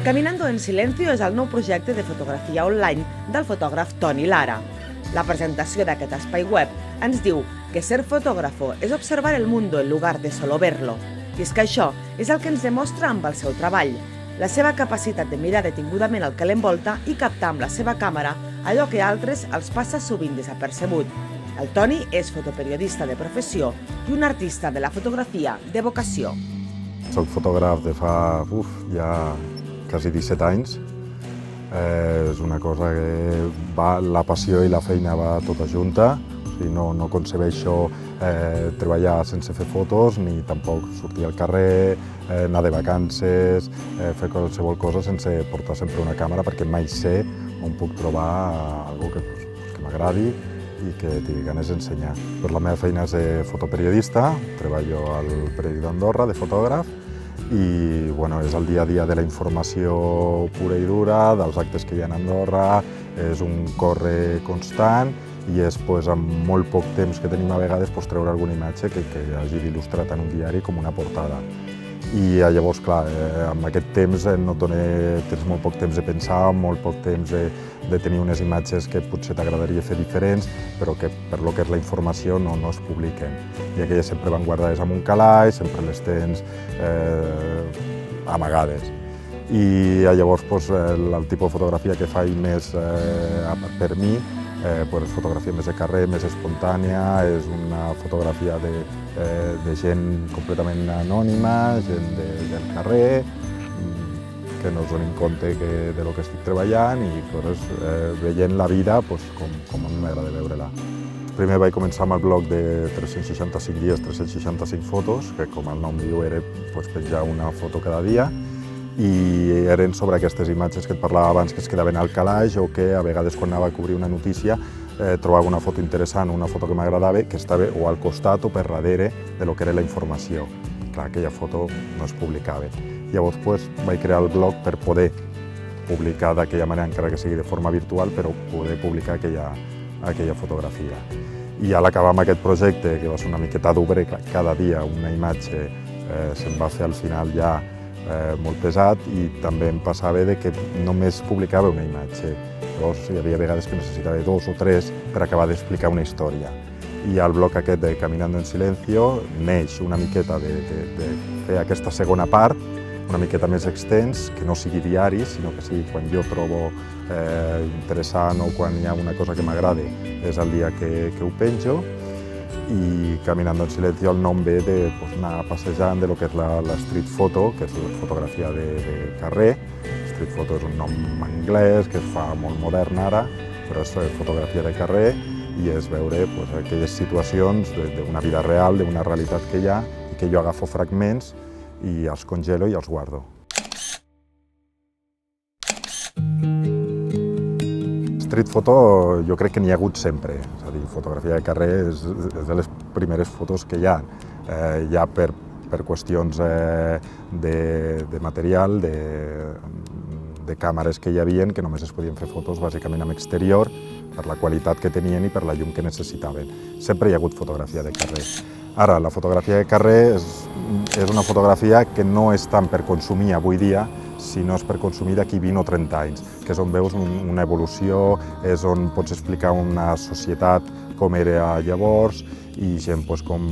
Caminando en Silencio és el nou projecte de fotografia online del fotògraf Toni Lara. La presentació d'aquest espai web ens diu que ser fotógrafo és observar el mundo en lugar de solo verlo. I és que això és el que ens demostra amb el seu treball, la seva capacitat de mirar detingudament el que l'envolta i captar amb la seva càmera allò que a altres els passa sovint desapercebut. El Toni és fotoperiodista de professió i un artista de la fotografia de vocació. Soc fotògraf de fa ja quasi 17 anys. És una cosa que la passió i la feina va tota junta. No concebeixo treballar sense fer fotos, ni tampoc sortir al carrer, anar de vacances, fer qualsevol cosa sense portar sempre una càmera, perquè mai sé on puc trobar alguna cosa que m'agradi i que tingui ganes d'ensenyar. La meva feina és de fotoperiodista, treballo al periòdic d'Andorra de fotògraf i és el dia a dia de la informació pura i dura, dels actes que hi ha a Andorra, és un córrer constant i és amb molt poc temps que tenim a vegades treure alguna imatge que hagi d'il·lustrar tant un diari com una portada. I llavors, clar, amb aquest temps tens molt poc temps de pensar, molt poc temps de tenir unes imatges que potser t'agradaria fer diferents, però que per lo que és la informació no es publiquen. I aquelles sempre van guardades en un calaix, sempre les tens amagades. I llavors el tipus de fotografia que faig més per mi és fotografia més de carrer, més espontània, és una fotografia de gent completament anònima, gent del carrer, que no es donin compte de lo que estic treballant i veient la vida com a mi m'agrada veure-la. Primer vaig començar amb el blog de 365 dies, 365 fotos, que com el nom diu era penjar una foto cada dia, i eren sobre aquestes imatges que et parlava abans que es quedaven al calaix o que a vegades quan anava a cobrir una notícia trobava una foto interessant, una foto que m'agradava, que estava o al costat o per darrere de lo que era la informació. Clar, aquella foto no es publicava. Llavors vaig crear el blog per poder publicar d'aquella manera, encara que sigui de forma virtual, però poder publicar aquella fotografia. I a l'acabar amb aquest projecte, que va ser una miqueta dur, cada dia una imatge se'm va fer al final ja molt pesat i també em passava que només publicava una imatge. Llavors hi havia vegades que necessitava 2 o 3 per acabar d'explicar una història. I el blog aquest de Caminando en Silencio neix una miqueta de fer aquesta segona part, una miqueta més extens, que no sigui diari, sinó que sigui quan jo trobo interessant o quan hi ha una cosa que m'agrada, és el dia que ho penjo. I Caminando en Silencio el nom ve d'anar passejant de lo que és la street photo, que és la fotografia de carrer. Street photo és un nom anglès que es fa molt modern ara, però és fotografia de carrer i és veure aquelles situacions d'una vida real, d'una realitat que hi ha, i que jo agafo fragments i els congelo i els guardo. Street photo jo crec que n'hi ha hagut sempre, és a dir, fotografia de carrer és de les primeres fotos que hi ha, ja per qüestions de material, de càmeres que hi havia, que només es podien fer fotos bàsicament en exterior, per la qualitat que tenien i per la llum que necessitaven. Sempre hi ha hagut fotografia de carrer. Ara, la fotografia de carrer és una fotografia que no és tant per consumir avui dia, sinó és per consumir d'aquí 20 o 30 anys, que és on veus una evolució, és on pots explicar una societat com era llavors, i gent com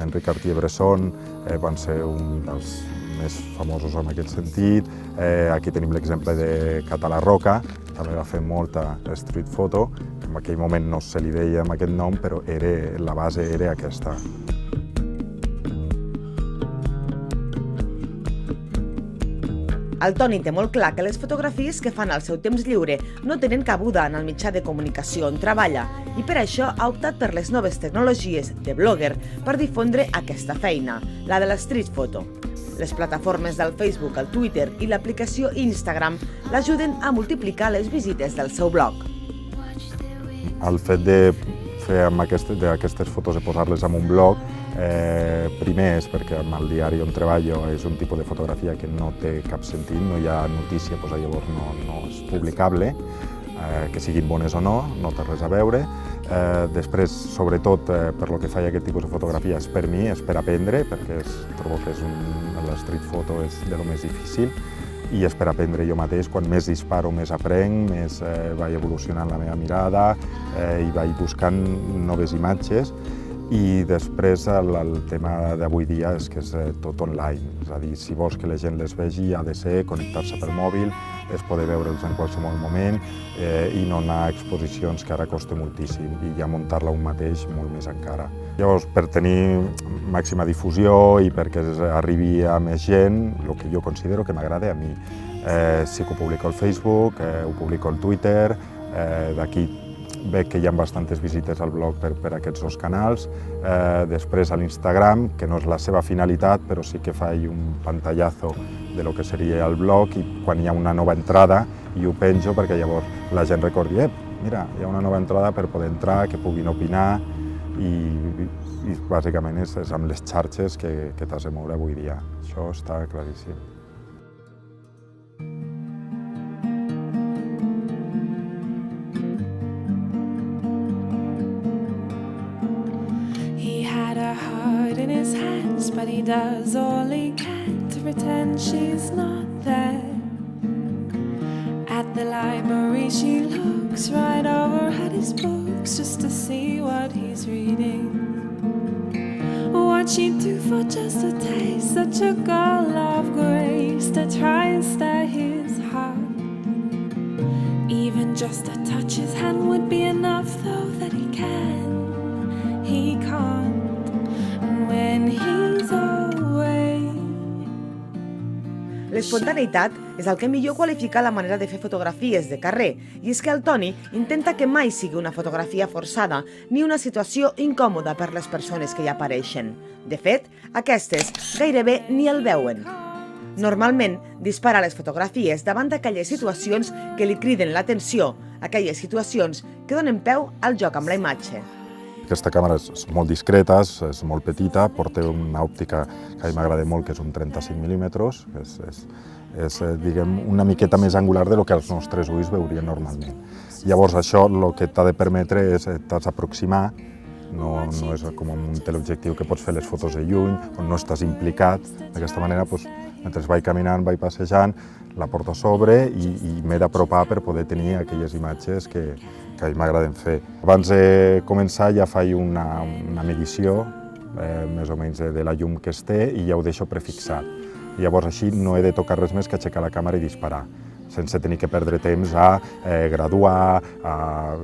Henri Cartier-Bresson van ser un dels més famosos en aquest sentit. Aquí tenim l'exemple de Català Roca, també va fer molta street photo, que en aquell moment no se li deia amb aquest nom, però la base era aquesta. El Toni té molt clar que les fotografies que fan al seu temps lliure no tenen cabuda en el mitjà de comunicació on treballa i per això ha optat per les noves tecnologies de blogger per difondre aquesta feina, la de la street photo. Les plataformes del Facebook, el Twitter i l'aplicació Instagram l'ajuden a multiplicar les visites del seu blog. El fet de fer aquestes fotos i posar-les en un blog, primer és perquè amb el diari on treballo és un tipus de fotografia que no té cap sentit, no hi ha notícia, llavors no és publicable, que siguin bones o no té res a veure. Després, sobretot, per lo que faig aquest tipus de fotografia, és per mi, és per aprendre, perquè trobo que la street photo és de lo més difícil. i és per aprendre jo mateix. Quan més disparo, més aprenc, més vaig evolucionant la meva mirada i vaig buscant noves imatges. I després el tema d'avui dia és que és tot online, és a dir, si vols que la gent les vegi ha de ser connectar-se per mòbil, és poder veure'ls en qualsevol moment i no anar a exposicions que ara costa moltíssim i ja muntar-la un mateix molt més encara. Llavors, per tenir màxima difusió i perquè arribi a més gent, el que jo considero que m'agrada a mi, sí que ho publico al Facebook, ho publico al Twitter, d'aquí veig que hi ha bastantes visites al blog per aquests dos canals, després a l'Instagram, que no és la seva finalitat, però sí que faig un pantallazo de lo que seria el blog i quan hi ha una nova entrada i ho penjo perquè llavors la gent recordi, mira, hi ha una nova entrada per poder entrar, que puguin opinar i bàsicament és amb les xarxes que t'has de moure avui dia. Això està claríssim. In his hands, but he does all he can to pretend she's not there. At the library she looks right over at his books just to see what he's reading. What she'd do for just a taste, such a girl of grace, to try and stir his heart. Even just to touch his hand would be enough, though that he can't. L'espontaneïtat és el que millor qualifica la manera de fer fotografies de carrer, i és que el Toni intenta que mai sigui una fotografia forçada ni una situació incòmoda per les persones que hi apareixen. De fet, aquestes gairebé ni el veuen. Normalment dispara les fotografies davant d'aquelles situacions que li criden l'atenció, aquelles situacions que donen peu al joc amb la imatge. Aquesta càmera és molt discreta, és molt petita, porta una òptica que a mi m'agrada molt, que és un 35 mil·límetres, és diguem, una miqueta més angular del que els nostres ulls veurien normalment. Llavors això el que t'ha de permetre és t'has d'aproximar, no és com un teleobjectiu que pots fer les fotos de lluny, on no estàs implicat. D'aquesta manera, mentre vaig caminant, vaig passejant, la porto a sobre i m'he d'apropar per poder tenir aquelles imatges que a mi m'agraden fer. Abans de començar ja faig una medició, més o menys de la llum que es té, i ja ho deixo prefixat. Llavors així no he de tocar res més que aixecar la càmera i disparar, sense tenir que perdre temps a graduar,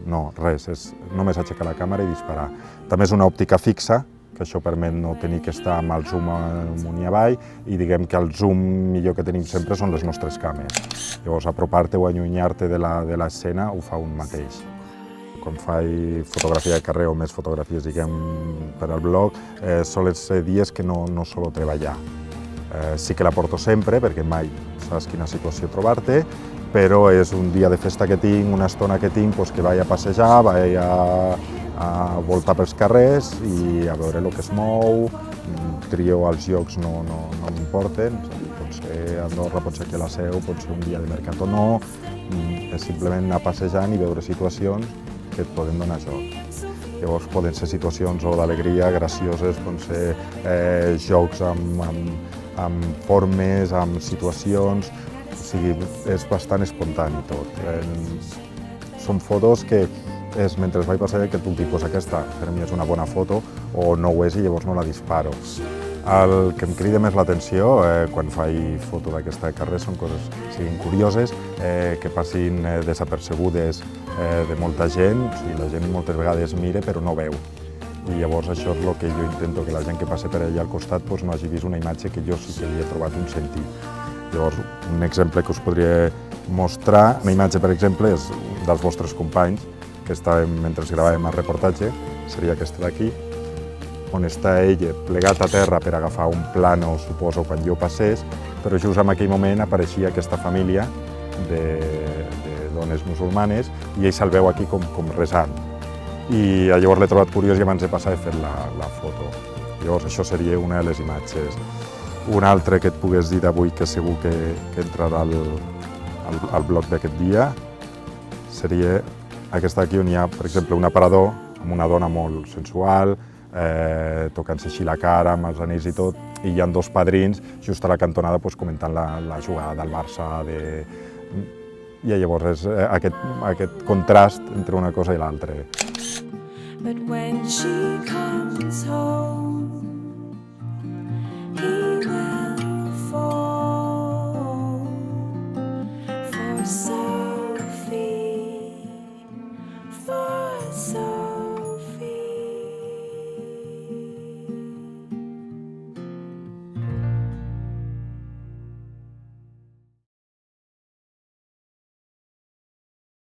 no, res, és només aixecar la càmera i disparar. També és una òptica fixa, que això permet no tenir que estar amb el zoom amunt i avall, i diguem que el zoom millor que tenim sempre són les nostres càmeres. Llavors, apropar-te o allunyar-te de l'escena ho fa un mateix. Quan faig fotografia de carrer o més fotografies, diguem, per al blog, solen ser dies que no solo treballar. Sí que la porto sempre, perquè mai saps quina situació trobar-te, però és un dia de festa que tinc, una estona que tinc, que vaig a passejar, vaig a voltar pels carrers i a veure el que es mou, trio als llocs no m'importen, pot ser a Andorra, pot ser aquí a la Seu, pot ser un dia de mercat o no, és simplement anar passejant i veure situacions que et poden donar joc. Llavors poden ser situacions o d'alegria, gracioses, poden ser jocs amb formes, amb situacions, o sigui, és bastant espontani tot. Són fotos que és mentre vaig passar que tu dius aquesta per mi és una bona foto o no ho és i llavors no la disparo. El que em crida més l'atenció quan faig foto d'aquesta carrer són coses que siguin curioses, que passin desapercebudes de molta gent, o sigui, la gent moltes vegades mira però no veu. I llavors això és el que jo intento, que la gent que passa per allà al costat no hagi vist una imatge que jo sí que li he trobat un sentit. Llavors, un exemple que us podria mostrar, una imatge, per exemple, és dels vostres companys, que estàvem mentre gravàvem el reportatge, seria aquesta d'aquí, on està ell plegat a terra per agafar un plano, suposo, quan jo passés, però just en aquell moment apareixia aquesta família de dones musulmanes i ell se'l veu aquí com resant. I llavors l'he trobat curiós i abans de passar he fet la foto. Llavors això seria una de les imatges. Un altre que et pogués dir d'avui, que segur que entrarà al blog d'aquest dia, seria aquesta aquí on hi ha, per exemple, un aparador amb una dona molt sensual, tocant-se així la cara amb els anells i tot, i hi ha dos padrins just a la cantonada pues, comentant la jugada del Barça. I llavors és aquest contrast entre una cosa i l'altra. But when she comes home, he will fall for Sophie, for Sophie.